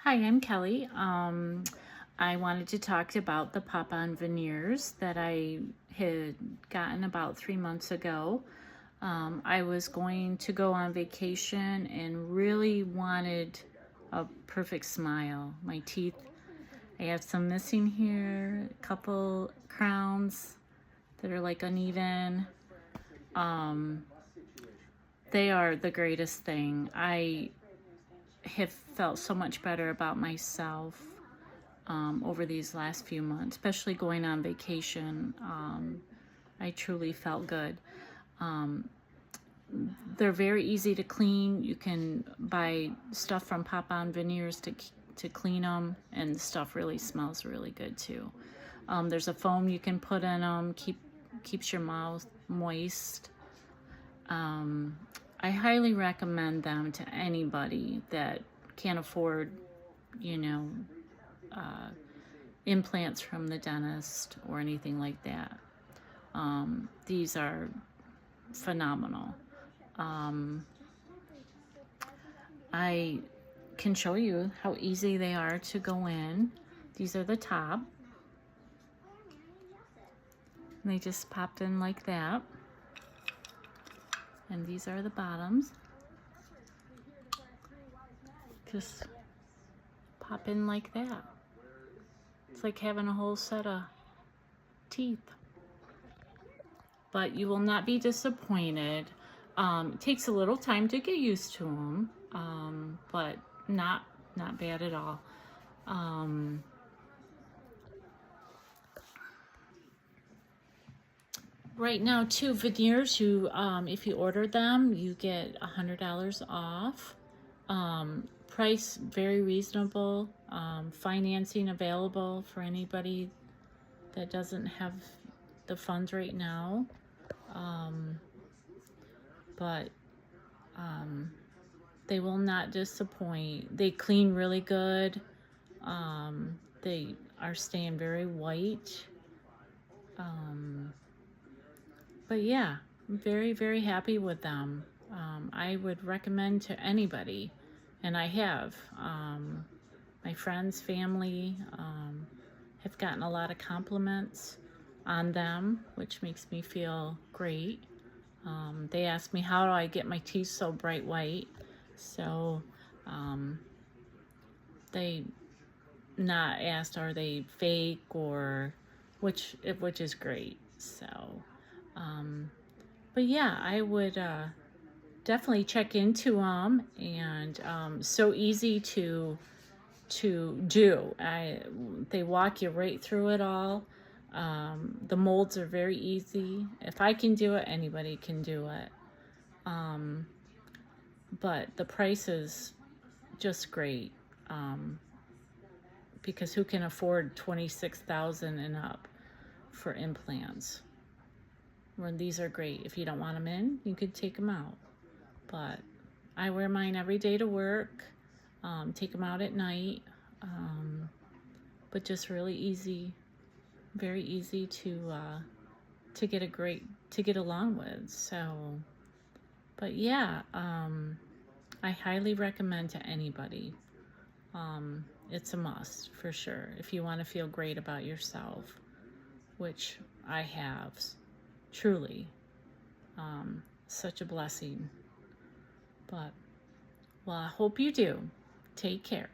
Hi, I'm Kelly. I wanted to talk about the pop-on veneers that I had gotten about 3 months ago. I was going to go on vacation and really wanted a perfect smile. My teeth, I have some missing here, a couple crowns that are like uneven. Um, they are the greatest thing. I have felt so much better about myself over these last few months, especially going on vacation. I truly felt good. Um, they're very easy to clean. You can buy stuff from Pop-On Veneers to clean them, and the stuff really smells really good too. There's a foam you can put in them, keeps your mouth moist. I highly recommend them to anybody that can't afford, you know, implants from the dentist or anything like that. These are phenomenal. I can show you how easy they are to go in. These are the top. They just popped in like that. And these are the bottoms. Just pop in like that. It's like having a whole set of teeth. But you will not be disappointed. It takes a little time to get used to them, but not bad at all. Right now, too, veneers, if you order them, you get $100 off. Price very reasonable. Financing available for anybody that doesn't have the funds right now. But they will not disappoint. They clean really good. They are staying very white. But yeah, I'm very, very happy with them. I would recommend to anybody, and I have. My friends, family have gotten a lot of compliments on them, which makes me feel great. They ask me, how do I get my teeth so bright white? So they not asked, are they fake, or which is great. So but yeah, I would definitely check into them, and so easy to do. They walk you right through it all. The molds are very easy. If I can do it, anybody can do it. But the price is just great, because who can afford $26,000 and up for implants? When these are great. If you don't want them in, you could take them out. But I wear mine every day to work. Take them out at night. But just really easy, very easy to get along with. So, but yeah, I highly recommend to anybody. It's a must for sure if you want to feel great about yourself, which I have. Truly, such a blessing. But, well, I hope you do. Take care.